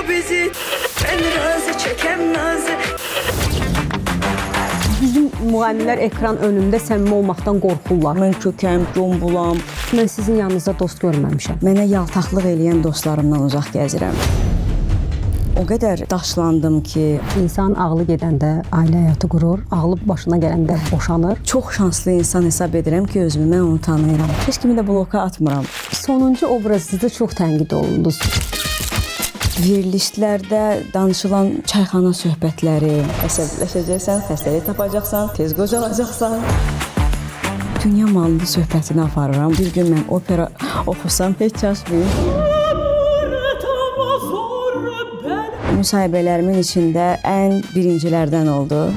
bizi. Ben razı çekem nazı. Bizim müğənnilər ekran önündə səmimi olmaqdan qorxurlar. Mən kökəm, qombulam. Mən sizin yanınızda dost görməmişəm. Mənə yaltaqlıq eləyən dostlarımdan uzaq gəzirəm. O qədər daşlandım ki, İnsan ağlı gedəndə ailə həyatı qurur, ağlı başına gələndə boşanır. çox şanslı insan hesab edirəm ki, özümü mən onu tanıyıram. Heç kimi də bloka atmıram. Sonuncu obrazınızda çox tənqid olundunuz. Verilişlərdə danışılan çayxana söhbətləri, əsəbləşəcəksən, xəstəlik tapacaqsan, tez qocalacaqsan. Dünya malını söhbətini aparıram. Bir gün mən opera oxusam heç çaşmayım. Müsahibələrimin içində ən birincilərdən oldu.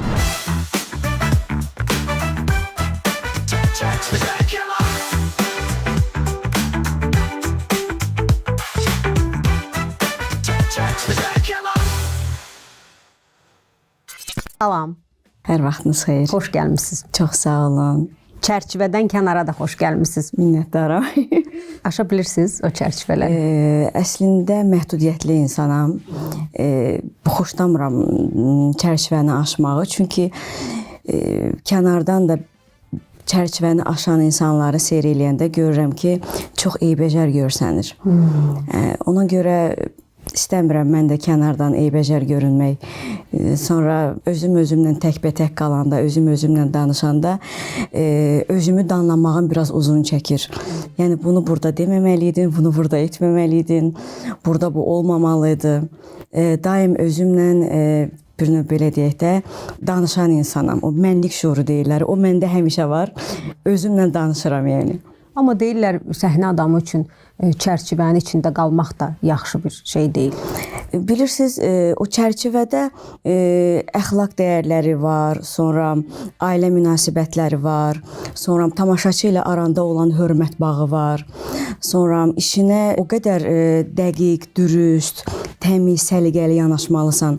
Salam, Hər vaxtınız xeyir. xoş gəlmisiniz. Çox sağ olun. Çərçivədən kənara da xoş gəlmisiniz. Minnətdaram. Aşa bilirsiniz o çərçivələri. Əslində məhdudiyyətli insanam. Xoşlamıram çərçivəni aşmağı. Çünki kənardan da çərçivəni aşan insanları seyr eləyəndə görürəm ki, çox eybəcər görsənir. Ona görə İstəmirəm mən də kənardan eybəcər görünmək. Sonra özümlə təkbətək qalanda, özümlə danışanda özümü danlamağım biraz uzun çəkir. Yəni bunu burada deməməliydin, bunu burada etməməliydin, burada bu olmamalıydı. Daim özümlə bir növ belə deyək də danışan insanam. O mənlik şuuru deyirlər. O məndə həmişə var. Özümlə danışıram yəni. Amma deyirlər səhnə adamı üçün çərçivənin içində qalmaq da yaxşı bir şey deyil. Bilirsiniz, o çərçivədə əxlaq dəyərləri var, sonra ailə münasibətləri var, sonra tamaşaçı ilə aranda olan hörmət bağı var, sonra işinə o qədər dəqiq, dürüst, təmiz, səliqəli yanaşmalısan.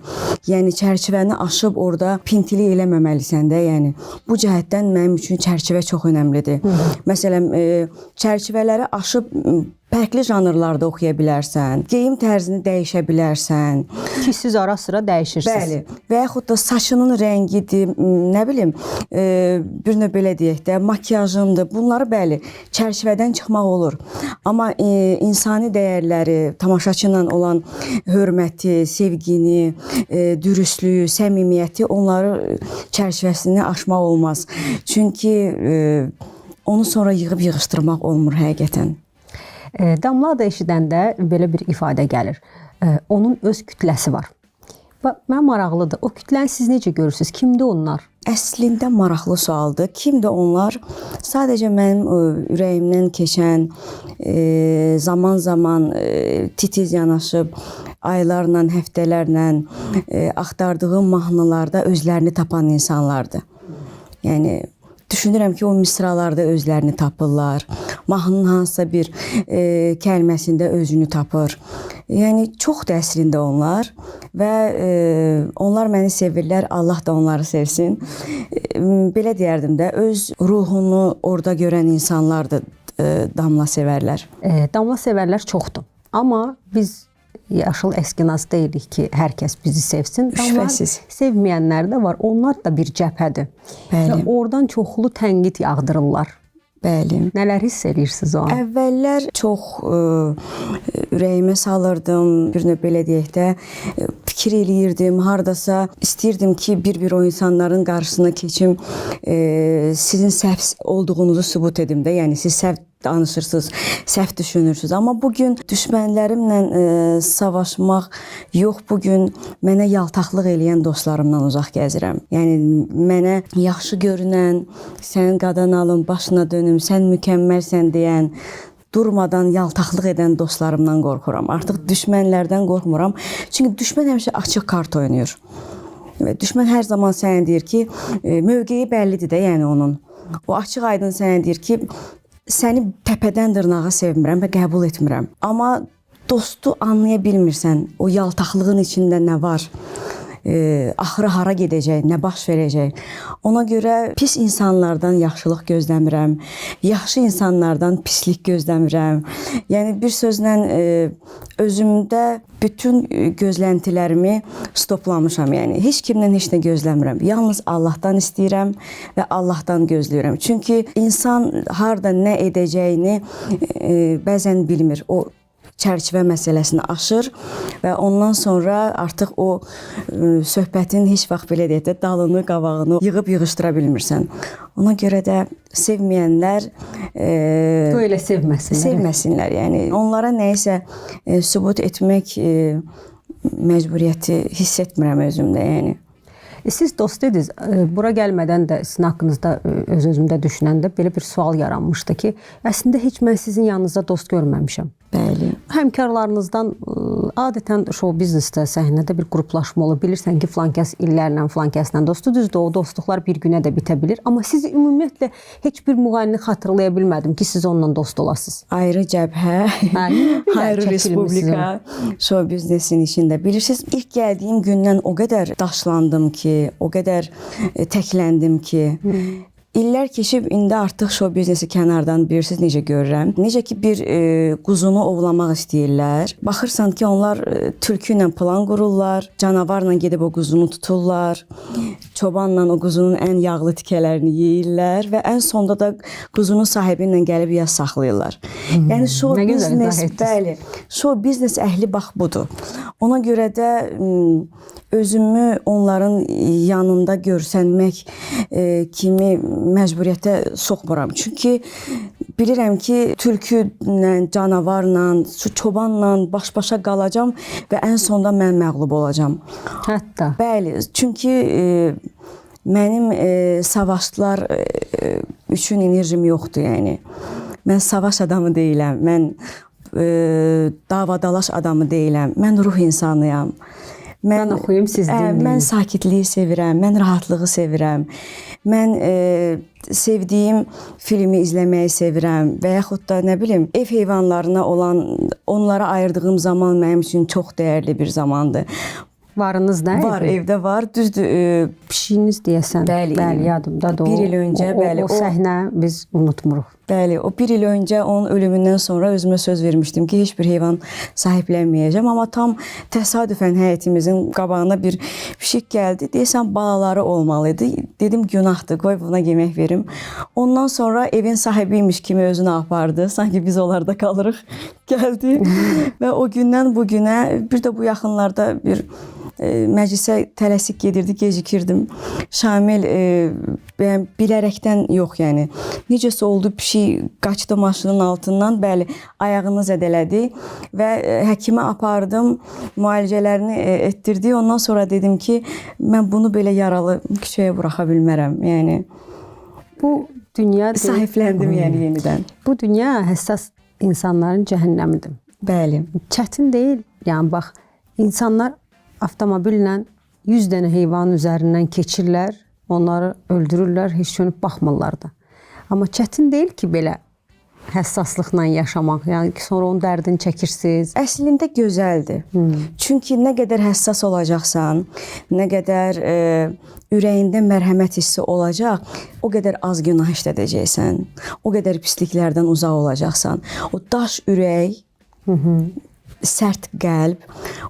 Yəni çərçivəni aşıb orada pintilik eləməməlisən də, yəni bu cəhətdən mənim üçün çərçivə çox önəmlidir. Məsələn, çərçivələri aşıb fərqli janrlarda oxuya bilərsən, geyim tərzini dəyişə bilərsən. Ki siz ara sıra dəyişirsiniz. Bəli. Və yaxud da saçının rəngidir, nə bilim, bir növ belə deyək də, makiyajındır. Bunları bəli, çərçivədən çıxmaq olur. Amma insani dəyərləri, tamaşaçı ilə olan hörməti, sevgini, dürüstlüyü, səmimiyyəti, onları çərçivəsini aşmaq olmaz. Çünki onu sonra yığıb-yığışdırmaq olmur həqiqətən. Damla da eşidəndə belə bir ifadə gəlir. Onun öz kütləsi var. Mən maraqlıdır. O kütləni siz necə görürsünüz? Kimdir onlar? Əslində maraqlı sualdır. Kimdir onlar? Sadəcə mənim ürəyimdən keçən, zaman-zaman titiz yanaşıb, aylarla, həftələrlə axtardığım mahnılarda özlərini tapan insanlardır. Yəni düşünürəm ki, o misralarda özlərini tapırlar. Mahnının hansısa bir kəlməsində özünü tapır. Yəni, çoxdur əslində onlar və onlar məni sevirlər, Allah da onları sevsin. Belə deyərdim də, öz ruhunu orada görən insanlardır damla sevərlər. Damla sevərlər çoxdur. Amma biz yaşıl əskinaz deyilik ki, hər kəs bizi sevsin. Şübhəsiz. Sevməyənlər də var. Onlar da bir cəbhədir. Bəli. Oradan çoxlu tənqid yağdırırlar. Bəli. Nələr hiss edirsiniz o an? Əvvəllər çox ürəyimə salırdım, bir növ belə deyək də, fikir eləyirdim, hardasa istəyirdim ki, bir o insanların qarşısına keçim, sizin səhv olduğunuzu sübut edim də, yəni siz səhv danışırsınız, səhv düşünürsünüz. Amma bugün düşmənlərimlə savaşmaq yox, bugün mənə yaltaqlıq eləyən dostlarımdan uzaq gəzirəm. Yəni mənə yaxşı görünən, sən qadan alın, başına dönüm, sən mükəmməlsən deyən, durmadan yaltaqlıq edən dostlarımdan qorxuram. Artıq düşmənlərdən qorxmuram. Çünki düşmən həmişə açıq kart oynayır. Düşmən hər zaman sənə deyir ki, mövqeyi bəllidir də, yəni onun. O açıq aydın sənə deyir ki, səni təpədən dırnağa sevmirəm və qəbul etmirəm. Amma dostu anlaya bilmirsən, o yaltaqlığın içində nə var? axırı hara gedəcək, nə baş verəcək. Ona görə pis insanlardan yaxşılıq gözləmirəm, yaxşı insanlardan pislik gözləmirəm. Yəni bir sözlə özümdə bütün gözləntilərimi stoplamışam. Yəni heç kimdən heç nə gözləmirəm. Yalnız Allahdan istəyirəm və Allahdan gözləyirəm. Çünki insan harda nə edəcəyini bəzən bilmir. O çərçivə məsələsini aşır və ondan sonra artıq o söhbətin heç vaxt belə deyək də dalını, qabağını yığıb yığışdıra bilmirsən. Ona görə də sevməyənlər Böyle sevməsinlər. sevməsinlər. Yəni onlara nəyisə sübut etmək məcburiyyəti hiss etmirəm özümdə, yəni. Siz dost dediniz, bura gəlmədən də sizin haqqınızda öz-özümdə düşünəndə belə bir sual yaranmışdı ki, əslində heç mən sizin yanınızda dost görməmişəm. Bəli. Həmkarlarınızdan adətən show biznesdə, səhnədə bir qruplaşma olur. Bilirsən ki, filan kəs illərlə filan kəslə dostdur. Düzdür, o dostluqlar bir günə də bitə bilir. Amma siz ümumiyyətlə heç bir müğənni xatırlaya bilmədim ki, siz onunla dost olasınız. Ayrı cəbhə, ayrı respublika, show biznesin içində. Bilirsiniz, ilk gəldiyim gündən o qədər daşlandım ki, o qədər təkləndim ki, İllər keçib, indi artıq show biznesi kənardan bilirsiniz necə görürəm. Necə ki, bir quzunu ovlamaq istəyirlər. Baxırsan ki, onlar tülkü ilə plan qururlar, canavarla gedib o quzunu tuturlar, çobanla o quzunun ən yağlı tikələrini yeyirlər və ən sonda da quzunun sahibi ilə gəlib yas saxlayırlar. Yəni show biznes, bəli, show biznes əhli bax budur. Ona görə də özümü onların yanında görsənmək kimi məcburiyyətə soxmuram. Çünki bilirəm ki, tülkülə, canavarla, çobanla baş-başa qalacam və ən sonda mən məğlub olacam. Hətta. Bəli, çünki mənim savaşlar üçün enerjim yoxdur, yəni. Mən savaş adamı deyiləm, mən davadalaş adamı deyiləm, mən ruh insanıyam. Mən oxuyum, siz dinləyin. Mən sakitliyi sevirəm, mən rahatlığı sevirəm. Mən sevdiyim filmi izləməyi sevirəm və yaxud da nə bilim, ev heyvanlarına olan, onlara ayırdığım zaman mənim üçün çox dəyərli bir zamandır. Varınız nə? Var, evdə var. Düzdür, pişiyiniz deyəsən. Bəli, yadımdadır. Bir il öncə, bəli. O səhnə biz unutmuruq. Bəli, o bir il öncə onun ölümündən sonra özümə söz vermişdim ki, heç bir heyvan sahiblənməyəcəm. Amma tam təsadüfən həyətimizin qabağına bir pişik gəldi. Deyəsən, balaları olmalıydı. Dedim, günahdır, qoy buna yemək verim. Ondan sonra evin sahibiymiş kimi özünü apardı. Sanki biz onlarda qalırıq. Gəldi və o gündən bu günə, bir də bu yaxınlarda bir məclisə tələsik gedirdi, gecikirdim. Şamil bilərəkdən yox, yəni. Necəsə oldu, pişik qaçdı maşının altından, bəli, ayağını zədələdi və həkimə apardım, müalicələrini etdirdi. Ondan sonra dedim ki, mən bunu belə yaralı küçəyə buraxa bilmərəm, yəni. Bu dünya... Sahibləndim, yəni, yenidən. Bu dünya həssas insanların cəhənnəmidir. Bəli. Çətin deyil, yəni bax, insanlar avtomobillə 100 dənə heyvanın üzərindən keçirlər, onları öldürürlər, heç dönüb baxmırlar da. Amma çətin deyil ki, belə həssaslıqla yaşamaq, yəni ki, sonra onun dərdini çəkirsiniz. Əslində gözəldir. Çünki nə qədər həssas olacaqsan, nə qədər ürəyində mərhəmət hissi olacaq, o qədər az günah işlədəcəksən, o qədər pisliklərdən uzaq olacaqsan. O daş ürək, sərt qəlb,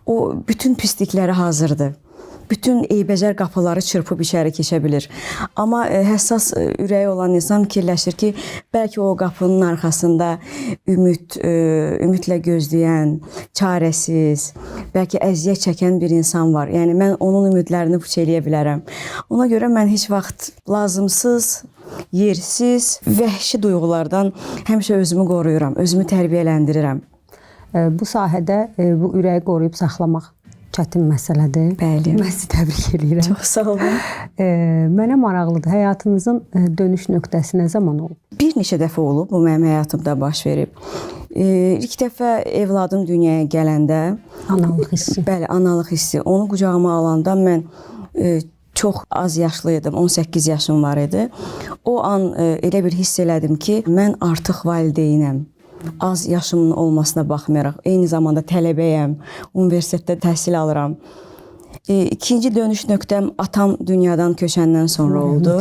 o bütün pislikləri hazırdır. Bütün eybəcər qapıları çırpıb içəri keçə bilir. Amma həssas ürəyi olan insan fikirləşir ki, bəlkə o qapının arxasında ümidlə gözləyən, çarəsiz, bəlkə əziyyət çəkən bir insan var. Yəni, mən onun ümidlərini puç eləyə bilərəm. Ona görə mən heç vaxt lazımsız, yersiz, vəhşi duyğulardan həmişə özümü qoruyuram, özümü tərbiyələndirirəm. Bu sahədə bu ürəyi qoruyub saxlamaq çətin məsələdir. Bəli. Mən sizi təbrik edirəm. Çox sağ olun. Mənə maraqlıdır. Həyatınızın dönüş nöqtəsi nə zaman olub? Bir neçə dəfə olub, bu mənim həyatımda baş verib. İlk dəfə evladım dünyaya gələndə... Analıq hissi. Bəli, analıq hissi. Onu qucağıma alanda mən çox az yaşlıydım, 18 yaşım var idi. O an elə bir hiss elədim ki, mən artıq valideynəm. Az yaşımın olmasına baxmayaraq, eyni zamanda tələbəyəm, universitetdə təhsil alıram. İkinci dönüş nöqtəm atam dünyadan köçəndən sonra oldu.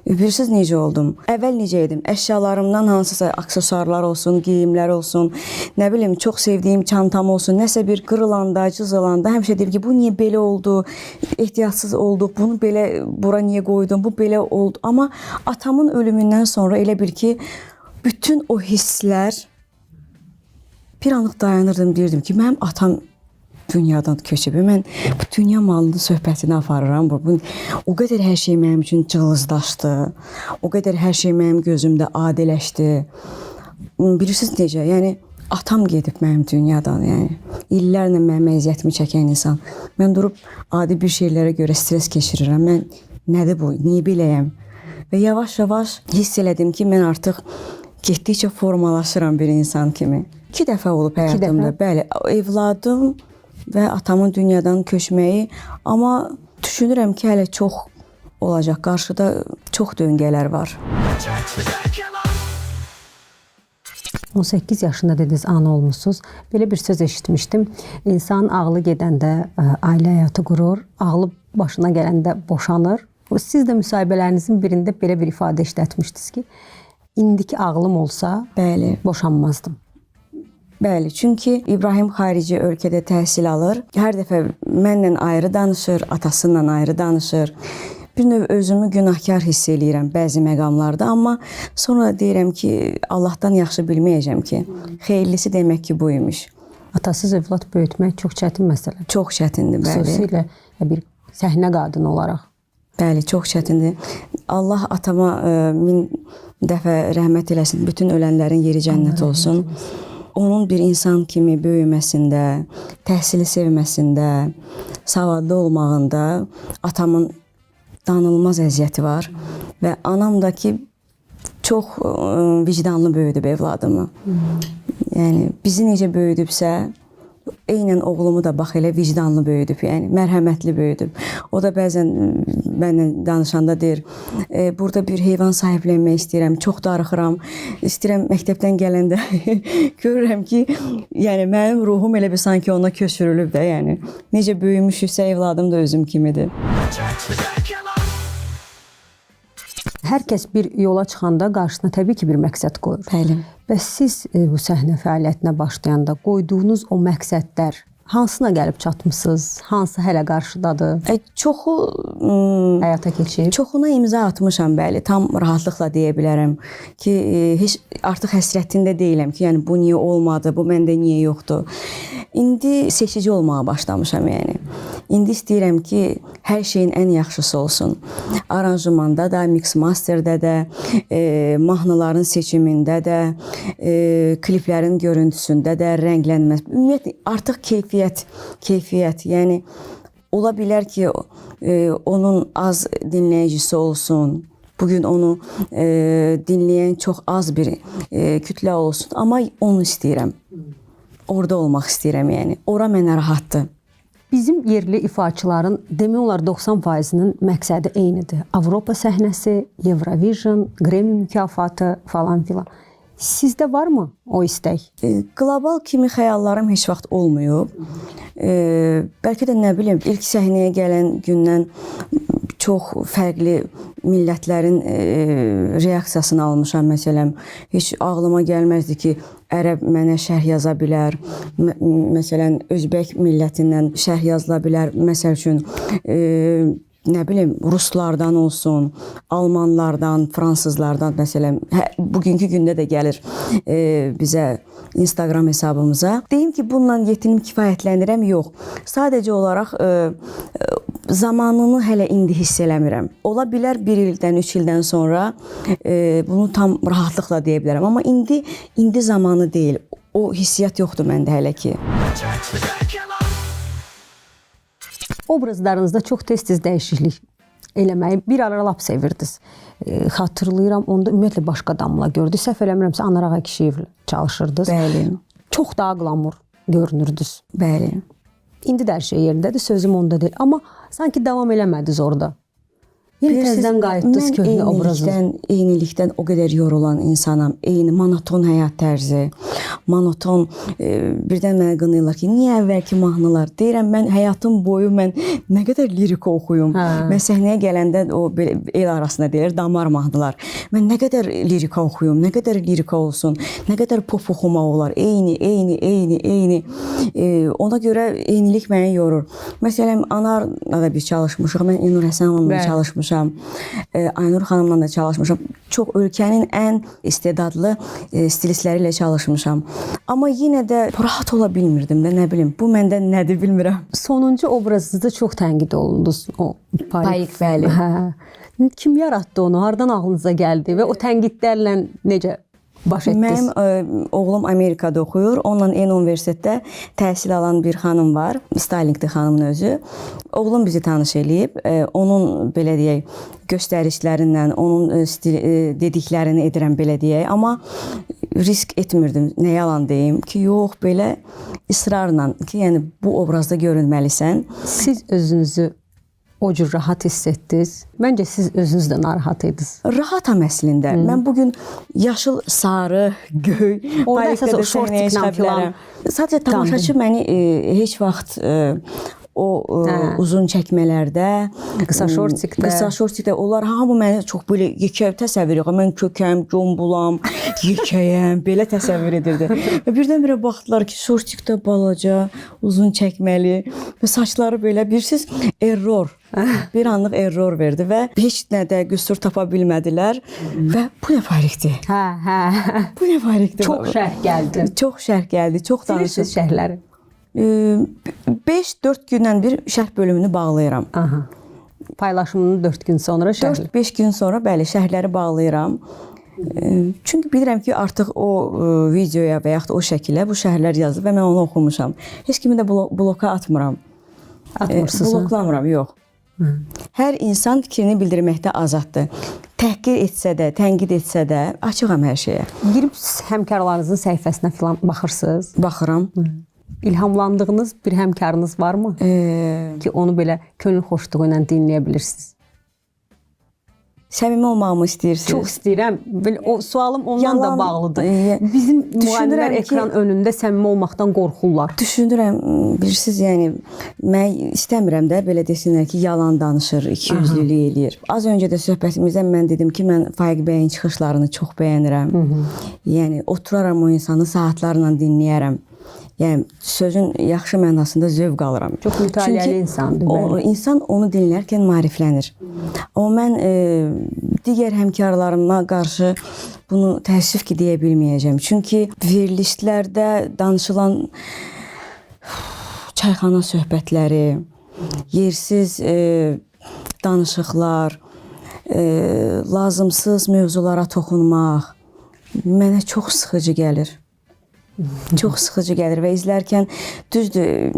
Bilirsiniz necə oldum? Əvvəl necə idim? Əşyalarımdan hansısa aksesuarlar olsun, geyimlər olsun, nə bilim, çox sevdiyim çantam olsun, nəsə bir qırılanda, cızılanda həmişə deyirəm ki, bu niyə belə oldu? Ehtiyatsız olduq, bunu belə bura niyə qoydum? Bu belə oldu. Amma atamın ölümündən sonra elə bil ki, bütün o hisslər bir anlıq dayanırdım, deyirdim ki, mənim atam dünyadan köçüb. Mən bu dünya malının söhbətini aparıram. O qədər hər şey mənim üçün cılızlaşdı. O qədər hər şey mənim gözümdə adiləşdi. Bilirsiniz necə? Yəni atam gedib mənim dünyadan. Yəni illərlə mənim əziyyətimi çəkən insan. Mən durub adi bir şeylərə görə stres keçirirəm. Mən nədir bu? Niyə beləyəm? Və yavaş-yavaş hiss elədim ki, mən artıq getdikcə formalaşıram bir insan kimi. 2 dəfə olub həyatımda. Bəli, evladım və atamın dünyadan köçməyi, amma düşünürəm ki, hələ çox olacaq. Qarşıda çox döngələr var. 18 yaşında dediniz, ana olmuşsunuz. Belə bir söz eşitmişdim. İnsan ağlı gedəndə ailə həyatı qurur, ağlı başına gələndə boşanır. Siz də müsahibələrinizin birində belə bir ifadə işlətmişdiniz ki, indiki ağlım olsa, bəli, boşanmazdım. Bəli, çünki İbrahim xarici ölkədə təhsil alır. Hər dəfə mənlə ayrı danışır, atasından ayrı danışır. Bir növ özümü günahkar hiss eləyirəm bəzi məqamlarda, amma sonra deyirəm ki, Allahdan yaxşı bilməyəcəm ki, xeyirlisi demək ki, bu imiş. Atasız övlad böyütmək çox çətin məsələ. Çox çətindir, bəli. Xüsusilə bir səhnə qadını olaraq. Bəli, çox çətindir. Allah atama 1000 dəfə rəhmət eləsin. Bütün ölənlərin yeri cənnət olsun. Onun bir insan kimi böyüməsində, təhsili sevməsində, savadlı olmağında atamın danılmaz əziyyəti var. Və anam da ki, çox vicdanlı böyüdüb evladımı. Yəni, bizi necə böyüdübsə, eynən oğlumu da bax elə vicdanlı böyüdüb, yəni mərhəmətli böyüdüb. O da bəzən mənlə danışanda deyir, burada bir heyvan sahiblənmək istəyirəm, çox darıxıram, istəyirəm məktəbdən gələndə görürəm ki, yəni mənim ruhum elə bir sanki ona köçürülüb də, yəni necə böyümüşüksə evladım da özüm kimidir. Hər kəs bir yola çıxanda qarşısına təbii ki, bir məqsəd qoyur. Bəli. Və siz bu səhnə fəaliyyətinə başlayanda qoyduğunuz o məqsədlər hansına gəlib çatmısınız? Hansı hələ qarşıdadır? Çoxu həyata keçib. Çoxuna imza atmışam, bəli. Tam rahatlıqla deyə bilərəm ki, heç artıq həsrətində deyiləm ki, yəni bu niyə olmadı, bu məndə niyə yoxdur. İndi seçici olmağa başlamışam, yəni. İndi istəyirəm ki, hər şeyin ən yaxşısı olsun. Aranjmanda da, mix masterdə də, mahnıların seçimində də, kliplərin görüntüsündə də, rənglənməsi. Ümumiyyətlə, artıq keyfiyyət. Yəni, ola bilər ki, onun az dinləyicisi olsun. Bugün onu dinləyən çox az bir kütlə olsun. Amma onu istəyirəm. Orada olmaq istəyirəm, yəni. Ora mənə rahatdır. Bizim yerli ifaçıların demək olar 90%-nin məqsədi eynidir. Avropa səhnəsi, Eurovision, Grammy mükafatı falan filan. Sizdə varmı o istək? Qlobal kimi xəyallarım heç vaxt olmayıb. Bəlkə də nə bilim, ilk səhnəyə gələn gündən çox fərqli millətlərin reaksiyasını almışam. Məsələn, heç ağlıma gəlməzdi ki, ərəb mənə şərh yaza bilər. Məsələn, özbək millətindən şərh yazıla bilər. Məsəl üçün, nə bilim, ruslardan olsun, almanlardan, fransızlardan, məsələn, bugünkü gündə də gəlir bizə Instagram hesabımıza. Deyim ki, bununla yetinib kifayətlənirəm, yox. Sadəcə olaraq zamanını hələ indi hiss eləmirəm. Ola bilər 1 ildən, 3 ildən sonra bunu tam rahatlıqla deyə bilərəm. Amma indi zamanı deyil. O hissiyat yoxdur məndə hələ ki. Obrazlarınızda çox tez-tez dəyişiklik eləməyi bir ara lap sevirdiniz. Xatırlayıram, onda ümumiyyətlə başqa adamla gördük. Səhv eləmirəmsə, Anar Ağa Kişiyevlə çalışırdınız. Bəli. Çox daha qlamur görünürdünüz. Bəli. İndi də hər şey yerindədir, sözüm onda deyil. Amma sanki davam eləmədiniz orada. Yeni təzədən qayıtdınız köhnə obrazınıza. Eynilikdən o qədər yorulan insanam. Eyni monoton həyat tərzi, monoton birdən mənə qınayırlar ki, niyə əvvəlki mahnılar? Deyirəm, mən həyatım boyu mən nə qədər lirik oxuyum. Mən səhnəyə gələndə o belə el arasında deyilir, damar mahnılar. Mən nə qədər lirika oxuyum, nə qədər lirika olsun, nə qədər pop oxumaq olar. Eyni. Ona görə eynilik məni yorur. Məsələn, Anarla da biz çalışmışıq. Mən İnur Həsənovla çalışmışam. Aynur xanımla da çalışmışam. Çox ölkənin ən istedadlı stilistləri ilə çalışmışam. Amma yenə də rahat ola bilmirdim də, nə bilim. Bu məndə nədir bilmirəm. Sonuncu obrazınızda çox tənqid olundunuz. O Payıq, bəli. Hə. Kim yaratdı onu? Hardan ağlınıza gəldi və o tənqidlərlə necə baş etdiniz? Mənim oğlum Amerikada oxuyur. Onunla eyni universitetdə təhsil alan bir xanım var. Stalingdir xanımın özü. Oğlum bizi tanış eləyib. Onun belə deyək, göstərişlərindən, onun dediklərini edirəm belə deyək. Amma risk etmirdim. Nə yalan deyim ki, yox, belə israrla ki, yəni bu obrazda görünməlisən. Siz özünüzü o cür rahat hiss etdiniz. Məncə siz özünüz də narahat idiniz. Rahatam əslində. Mən bugün yaşıl, sarı, göy, orada əsas o şortiklə filan. Sadəcə tamaşaçı məni heç vaxt o uzun çəkmələrdə, qısa şortikdə onlar hamı məni çox belə yekə təsəvvür edir. Mən kökəm, gombulam, yekəyəm, belə təsəvvür edirdi. Və birdən-birə baxdılar ki, şortikdə balaca, uzun çəkməli və saçları belə birsiz error. Bir anlıq error verdi və heç nədə qüsur tapa bilmədilər və bu nə fərqdir? Bu nə fərqdir? Çox şərh gəldi. Çox şərh gəldi, çox danışdım. Bilirsiniz şərhləri? 5-4 gündən bir şərh bölümünü bağlayıram. Paylaşımını 4 gün sonra şərh. 4-5 gün sonra bəli, şərhləri bağlayıram. Çünki bilirəm ki, artıq o videoya və yaxud o şəkilə bu şərhlər yazılıb və mən onu oxumuşam. Heç kimi də bloka atmıram. Atmırsınız? Bloklamıram, yox. Hər insan fikrini bildirməkdə azaddır. Təhqir etsə də, tənqid etsə də açığam hər şeyə. Girib həmkarlarınızın səhifəsinə falan baxırsınız? Baxıram. İlhamlandığınız bir həmkarınız varmı? Ki onu belə könül xoşluğu ilə dinləyə bilirsiniz. Səmimi olmağımı istəyirsiniz? Çox istəyirəm. O sualım ondan da bağlıdır. Bizim müğənnilər ekran önündə səmimi olmaqdan qorxurlar. Düşünürəm, bilirsiniz, yəni mən istəmirəm də belə desinlər ki, yalan danışır, ikiyüzlülük eləyir. Az öncə də söhbətimizdə mən dedim ki, mən Faiq bəyin çıxışlarını çox bəyənirəm. Yəni oturaram o insanı saatlarla dinləyərəm. Yəni sözün yaxşı mənasında zövq alıram. Çox mütaliəli insandır. İnsan onu dinlərkən maariflənir. Amma mən digər həmkarlarıma qarşı bunu təəssüf ki, deyə bilməyəcəm. Çünki verilişlərdə danışılan çayxana söhbətləri, yersiz danışıqlar, lazımsız mövzulara toxunmaq mənə çox sıxıcı gəlir. Çox sıxıcı gəlir və izlərkən düzdür,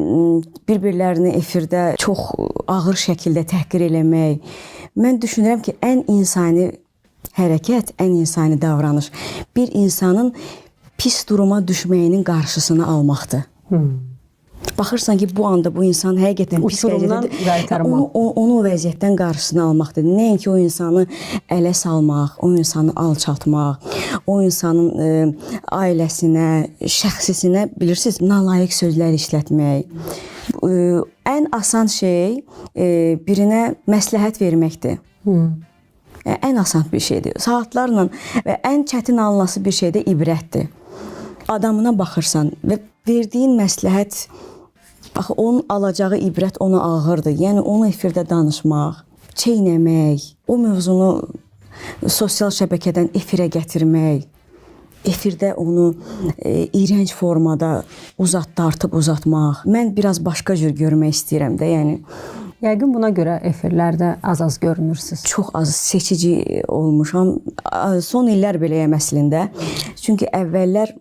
bir-birlərini efirdə çox ağır şəkildə təhqir eləmək. Mən düşünürəm ki, ən insani hərəkət, ən insani davranış bir insanın pis duruma düşməyinin qarşısını almaqdır. Baxırsan ki, bu anda bu insan həqiqətən pis vəziyyətdə, onu o vəziyyətdən qarşısını almaqdır. Nəinki o insanı ələ salmaq, o insanı alçaltmaq, o insanın ailəsinə, şəxsisinə, bilirsiniz, nalayiq sözlər işlətmək. Ən asan şey birinə məsləhət verməkdir. Ən asan bir şeydir. Saatlarla və ən çətin alınması bir şey də ibrətdir. Adamına baxırsan və verdiyin məsləhət, baxı, onun alacağı ibrət ona ağırdır. Yəni, onu efirdə danışmaq, çeynəmək, o mövzunu sosial şəbəkədən efirə gətirmək, efirdə onu iyrənc formada dartıb uzatmaq. Mən biraz başqa cür görmək istəyirəm də, yəni. Yəqin buna görə efirlərdə az-az görünürsünüz. Çox az seçici olmuşam. Son illər beləyəm əslində. Çünki əvvəllər,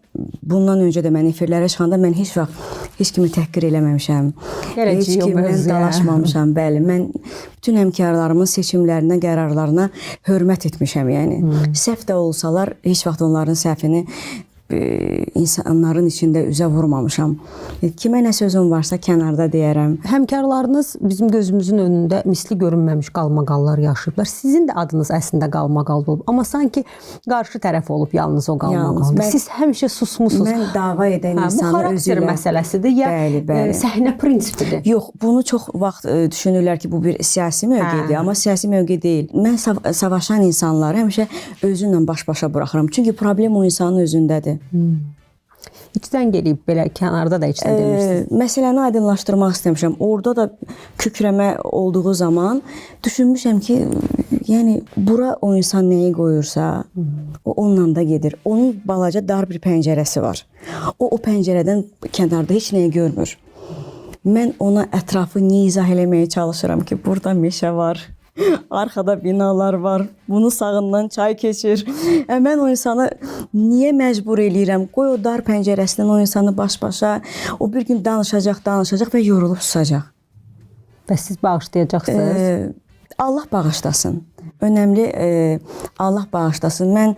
bundan öncə də mən efirlərə çıxanda mən heç vaxt heç kimi təhqir eləməmişəm. Heç kimlə dalaşmamışam. Bəli, mən bütün həmkarlarımın seçimlərinə, qərarlarına hörmət etmişəm. Yəni, səhv də olsalar, heç vaxt onların səhvini insanların içində üzə vurmamışam. Kimə nə sözüm varsa kənarda deyərəm. Həmkarlarınız bizim gözümüzün önündə misli görünməmiş qalmaqallar yaşayıblar. Sizin də adınız əslində qalmaqal olub, amma sanki qarşı tərəf olub yalnız o qalmaqal. Siz həmişə susmusunuz. Mən dava edən Bu insanı xarakter özülə məsələsidir ya səhnə prinsipidir? Yox, bunu çox vaxt düşünürlər ki, bu bir siyasi mövqedir, amma siyasi mövqe deyil. Mən savaşan insanları həmişə özünlə baş-başa buraxıram. Çünki problem o insanın özündədir. İçdən gəlib belə kənarda da içdən demirsiniz. Məsələni aydınlaşdırmaq istəmişəm. Orada da kükrəmə olduğu zaman düşünmüşəm ki, yəni bura o insan nəyi qoyursa, o onunla da gedir. Onun balaca dar bir pəncərəsi var. O pəncərədən kənarda heç nəyi görmür. Mən ona ətrafı niyə izah eləməyə çalışıram ki, burada meşə var. Arxada binalar var. Bunu sağından çay keçir. Mən o insanı niyə məcbur eləyirəm? Qoy o dar pəncərəsindən o insanı baş-başa. O bir gün danışacaq və yorulub susacaq. Və siz bağışlayacaqsınız? Allah bağışlasın. Önəmli Allah bağışlasın. Mən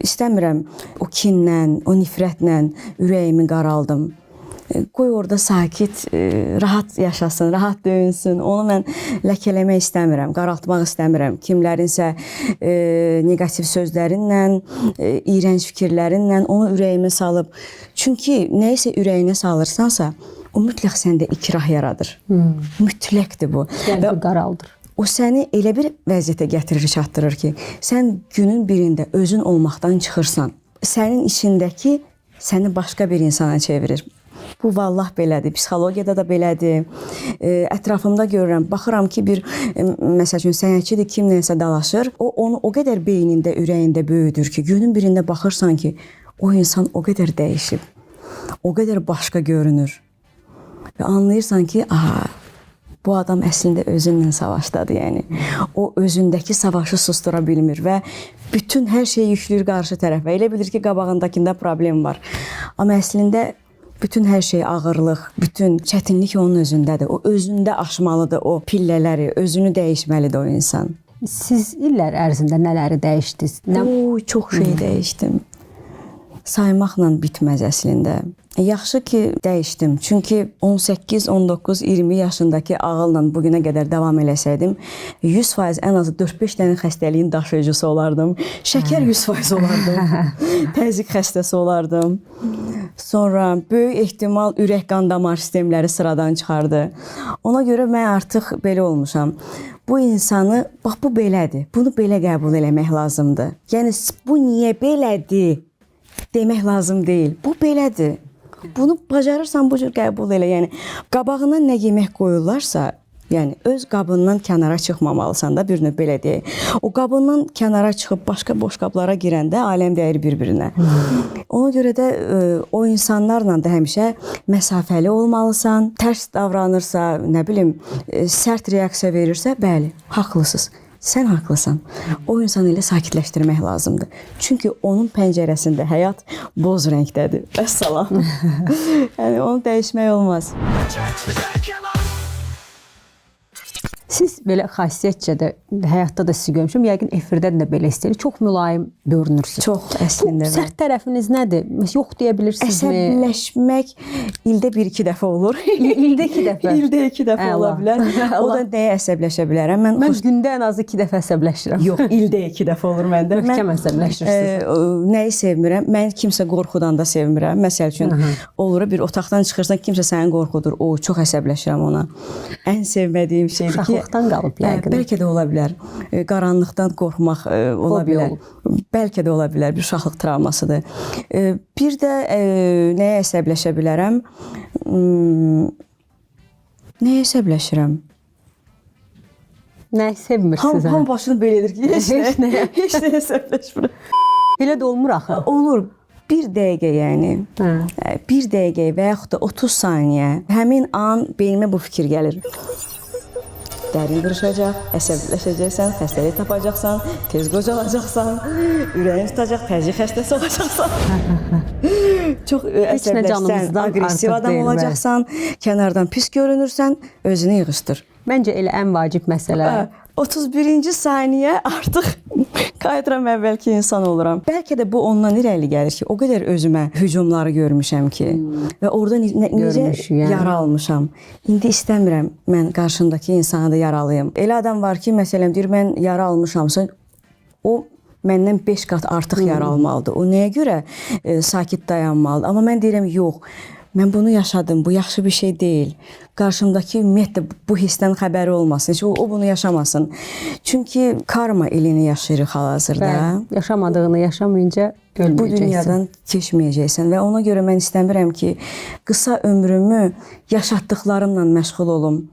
istəmirəm o kinlə, o nifrətlə ürəyimi qaraldım. Qoy orada sakit, rahat yaşasın, rahat döyünsün. Onu mən ləkələmək istəmirəm, qaraltmaq istəmirəm. Kimlərinsə negativ sözlərinlə, iyrənc fikirlərinlə onu ürəyimə salıb. Çünki nəyisə ürəyinə salırsansa, o mütləq səndə ikrah yaradır. Mütləqdir bu. Qəlbi qaraldır. O səni elə bir vəziyyətə gətirir, çatdırır ki, sən günün birində özün olmaqdan çıxırsan. Sənin içindəki səni başqa bir insana çevirir. Bu vallah belədir, psixologiyada da belədir. Ətrafımda görürəm, baxıram ki, bir məsəl üçün sənətçidir, kimlənsə dalaşır. O onu o qədər beynində, ürəyində böyüdür ki, günün birində baxırsan ki, o insan o qədər dəyişib. O qədər başqa görünür. Və anlayırsan ki, bu adam əslində özünlə savaşdadır, yəni. O özündəki savaşı sustura bilmir və bütün hər şeyi yükləyir qarşı tərəfə. Elə bilir ki, qabağındakında problem var. Amma əslində bütün hər şey ağırlıq, bütün çətinlik onun özündədir. O özündə aşmalıdır o pillələri, özünü dəyişməlidir o insan. Siz illər ərzində nələri dəyişdiniz? Çox şey dəyişdim. Saymaqla bitməz əslində. Yaxşı ki, dəyişdim. Çünki 18, 19, 20 yaşındakı ağılla bugünə qədər davam eləsəydim, 100% ən azı 4-5 dənə xəstəliyin daşıyıcısı olardım. Şəkər 100% olardım. Təzyiq xəstəsi olardım. Sonra böyük ehtimal ürək qan damar sistemləri sıradan çıxardı. Ona görə mən artıq belə olmuşam. Bu insanı, bax bu belədir. Bunu belə qəbul eləmək lazımdır. Yəni bu niyə belədir demək lazım deyil. Bu belədir. Bunu bacarırsan bu cür qəbul elə. Yəni qabağına nə yemək qoyurlarsa, yəni öz qabından kənara çıxmamalısan da, bir növ belə deyək. O qabından kənara çıxıb başqa boş qablara girəndə aləm dəyir bir-birinə. Ona görə də o insanlarla da həmişə məsafəli olmalısan. Tərs davranırsa, nə bilim, sərt reaksiya verirsə, bəli, haqlısınız. Sən haqlısan. O insanı ilə sakitləşdirmək lazımdır. Çünki onun pəncərəsində həyat boz rəngdədir. Vəssalam. Yəni onu dəyişmək olmaz. Siz belə xasiyyətcə də həyatda da sizi görmüşəm. Yəqin efirdən də belə istəyir. Çox mülayim görünürsünüz. Çox əslində. Bu sərt tərəfiniz nədir? Yox deyə bilirsinizmi? Əsəbləşmək ildə 1-2 dəfə olur. İldə 2 dəfə. İldə 2 dəfə ola bilər. O da nəyə əsəbləşə bilərəm? Mən gündə ən azı 2 dəfə əsəbləşirəm. Yox, ildə 2 dəfə olur məndə. Möhkəm əsəbləşirsiniz. Nəyi sevmirəm? Mən kimsə qorxudan da sevmirəm. Məsəl üçün olur bir otaqdan çıxırsan, kimsə səni qorxudur. O çox əsəbləşirəm ona. Ən sevmədiyim şeydir ki, uşaqlıqdan qalıb yəqin. Bəlkə də ola bilər. Qaranlıqdan qorxmaq ola bilər. Bəlkə də ola bilər. Bir uşaqlıq travmasıdır. Bir də nəyə əsəbləşə bilərəm? Nəyə əsəbləşirəm? Nəyi sevmirsiniz? Hamı başını belə edir ki, heç nəyə əsəbləşmirəm. Elə də olmur axı. Olur. 1 dəqiqə yəni. 1 dəqiqə və yaxud da 30 saniyə. Həmin an beynimə bu fikir gəlir. Dərin qırışacaq, əsəbləşəcəksən, xəstəlik tapacaqsan, tez qocalacaqsan, ürəyin tutacaq, təzyiq xəstəsi olacaqsan. Çox əsəbləşsən, aqressiv adam olacaqsan, kənardan pis görünürsən, özünü yığışdır. Məncə elə ən vacib məsələ 31-ci saniyə artıq qayıdıram əvvəlki insan oluram. Bəlkə də bu ondan irəli gəlir ki, o qədər özümə hücumları görmüşəm ki və orada necə yara almışam. İndi istəmirəm mən qarşımdakı insanı da yaralıyım. Elə adam var ki, məsələn, deyir, mən yara almışamsa, o məndən 5 qat artıq yara almalıdır. O nəyə görə sakit dayanmalıdır? Amma mən deyirəm, yox, mən bunu yaşadım, bu yaxşı bir şey deyil. Qarşımdakı ümumiyyətlə bu hissdən xəbəri olmasın, heç o bunu yaşamasın. Çünki karma elini yaşayırıq hal-hazırda. Bəli, yaşamadığını yaşamayınca ölməyəcəksən. Bu dünyadan keçməyəcəksən və ona görə mən istəmirəm ki, qısa ömrümü yaşatdıqlarımla məşğul olum.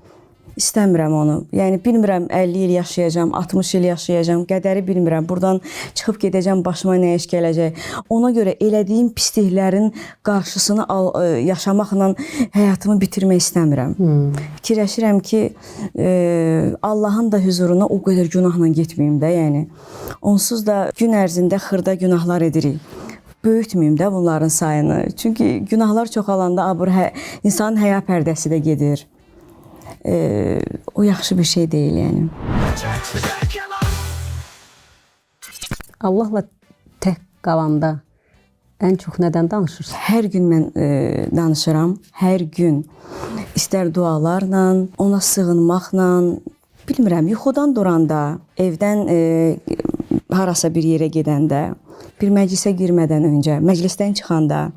İstəmirəm onu. Yəni bilmirəm 50 il yaşayacağam, 60 il yaşayacağam, qədəri bilmirəm. Buradan çıxıb gedəcəm, başıma nə iş gələcək. Ona görə elədiyim pisliklərin qarşısını yaşamaqla həyatımı bitirmək istəmirəm. Fikirləşirəm ki, Allahın da huzuruna o qədər günahla getməyim də, yəni. Onsuz da gün ərzində xırda günahlar edirik. Böyütməyim də bunların sayını. Çünki günahlar çoxalanda insanın həya pərdəsi də gedir. O yaxşı bir şey deyil, yəni. Allahla tək qalanda ən çox nədən danışırsın? Hər gün mən danışıram, hər gün. İstər dualarla, ona sığınmaqla, bilmirəm, yuxudan duranda, evdən harasa bir yerə gedəndə, bir məclisə girmədən öncə, məclisdən çıxanda,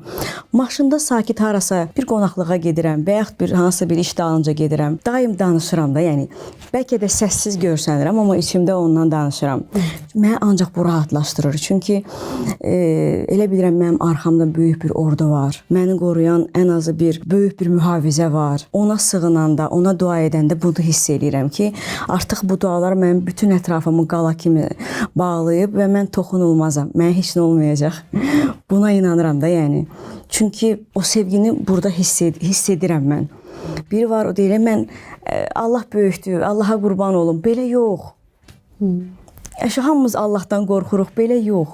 maşında sakit harasa bir qonaqlığa gedirəm və yaxud bir hansısa bir iş dalınca gedirəm. Daim danışıram da, yəni bəlkə də səssiz görsənirəm, amma içimdə ondan danışıram. Məni ancaq bu rahatlaşdırır. Çünki elə bilirəm mənim arxamda böyük bir ordu var. Məni qoruyan ən azı böyük bir mühafizə var. Ona sığınanda, ona dua edəndə bunu hiss edirəm ki, artıq bu dualar mənim bütün ətrafımı qala kimi bağlayıb və mən toxunulmazam. Mənə heç nə olmayacaq. Buna inanıram da, yəni. Çünki o sevgini burada hiss edirəm mən. Biri var, o deyir, mən Allah böyükdür, Allaha qurban olum. Belə yox. Hamımız Allahdan qorxuruq, belə yox.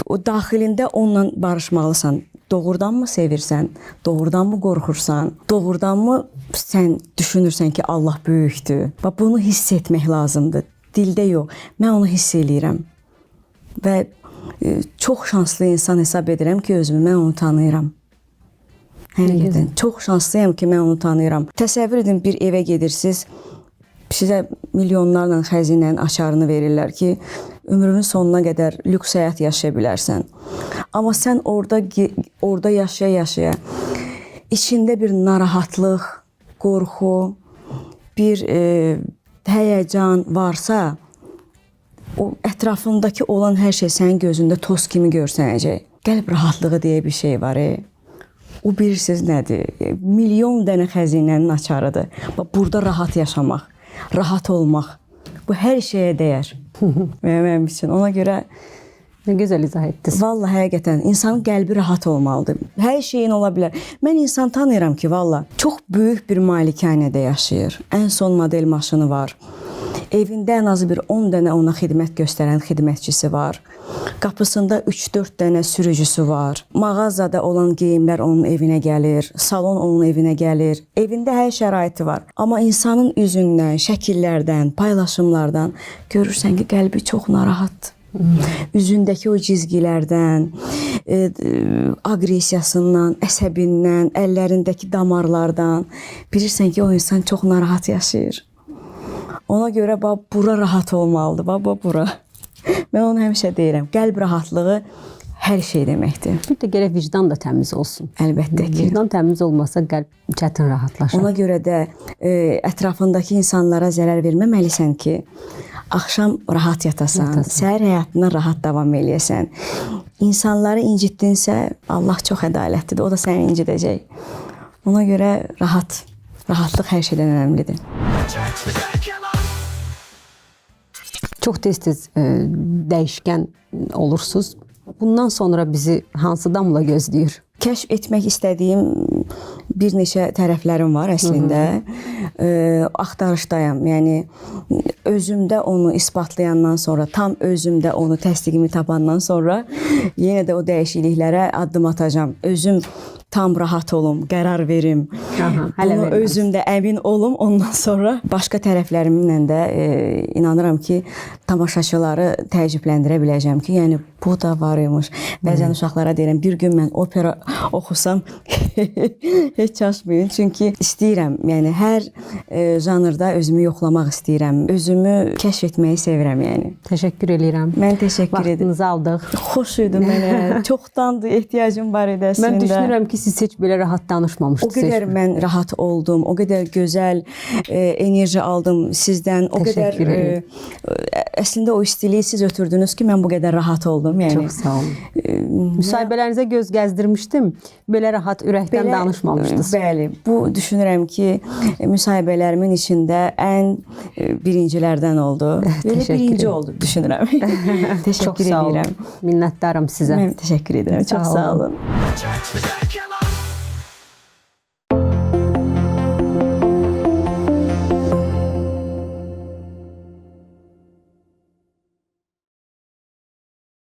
O daxilində onunla barışmalısan. Doğrudanmı sevirsən? Doğrudanmı qorxursan? Doğrudanmı sən düşünürsən ki, Allah böyükdür? Bax, bunu hiss etmək lazımdır. Dildə yox. Mən onu hiss eləyirəm. Və çox şanslı insan hesab edirəm ki, özümü, mən onu tanıyıram. Həqiqətən, çox şanslıyam ki, mən onu tanıyıram. Təsəvvür edin, bir evə gedirsiniz, sizə milyonlarla xəzinənin açarını verirlər ki, ömrünün sonuna qədər lüks həyat yaşaya bilərsən. Amma sən orada yaşaya-yaşaya, içində bir narahatlıq, qorxu, bir həyəcan varsa, o ətrafındakı olan hər şey sənin gözündə toz kimi görsənəcək. Qəlb rahatlığı deyə bir şey var. O bilirsiniz nədir? Milyon dənə xəzinənin açarıdır. Burada rahat yaşamaq, rahat olmaq. Bu hər şeyə dəyər. Mənim üçün. Ona görə nə gözəl izah etdiniz. Vallahi həqiqətən insanın qəlbi rahat olmalıdır. Hər şeyin ola bilər. Mən insan tanıyıram ki, vallahi çox böyük bir malikanədə yaşayır. Ən son model maşını var. Evində ən azı bir 10 dənə ona xidmət göstərən xidmətçisi var. Qapısında 3-4 dənə sürücüsü var. Mağazada olan geyimlər onun evinə gəlir. Salon onun evinə gəlir. Evində hər şəraiti var. Amma insanın üzündən, şəkillərdən, paylaşımlardan görürsən ki, qəlbi çox narahat. Üzündəki o cizgilərdən, aqressiyasından, əsəbindən, əllərindəki damarlardan bilirsən ki, o insan çox narahat yaşayır. Ona görə bura rahat olmalıdır. Bura. Mən onu həmişə deyirəm. Qəlb rahatlığı hər şey deməkdir. Bir də gərək vicdan da təmiz olsun. Əlbəttə ki. Vicdan təmiz olmasa qəlb çətin rahatlaşır. Ona görə də ətrafındakı insanlara zərər verməməlisən ki, axşam rahat yatasan, səhər həyatına rahat davam eləyəsən. İnsanları incitdinsə, Allah çox ədalətlidir. O da səni incidəcək. Ona görə rahatlıq hər şeydən önəmlidir. Çox tez-tez dəyişkən olursunuz. Bundan sonra bizi hansı damla gözləyir? Kəşf etmək istədiyim bir neçə tərəflərim var əslində. Axtarışdayam. Yəni özümdə onu isbatlayandan sonra, tam özümdə onu təsdiqimi tapandan sonra yenə də o dəyişikliklərə addım atacağam. Özüm tam rahat olum, qərar verim. Aha, hələ Bunu verməz. özümdə əmin olum. Ondan sonra başqa tərəflərimlə də inanıram ki, tamaşaçıları təəccübləndirə biləcəm ki, yəni bu da var imiş. Bəzən uşaqlara deyirəm, bir gün mən opera oxusam heç çaşmayın. Çünki istəyirəm, yəni hər janrda özümü yoxlamaq istəyirəm. Özümü kəşf etməyi sevirəm, yəni. Təşəkkür eləyirəm. Mən təşəkkür edirəm. Vaxtınızı aldıq. Xoş idi mənə. Çoxdandır ehtiyacım var idi əslində. Mən düşünürəm ki, siz heç belə rahat O danışmamışdınız. qədər mən rahat oldum, o qədər gözəl enerji aldım sizdən, o qədər Təşəkkür edirəm. Əslində o istiliyi siz ötürdünüz ki, mən bu qədər rahat oldum. Yəni Çox sağ olun. Müsahibələrinizə göz gəzdirmişdim. Belə rahat ürəkdən danışmamışdınız. Bəli, bu düşünürəm ki, müsahibələrimin içində ən birincilərdən oldu. Belə Təşəkkür birinci edirəm. oldu düşünürəm. Çox Təşəkkür sağ olun. edirəm. Minnətdaram sizə. Mən təşəkkür edirəm. Çox Sağ sağ olun. olun.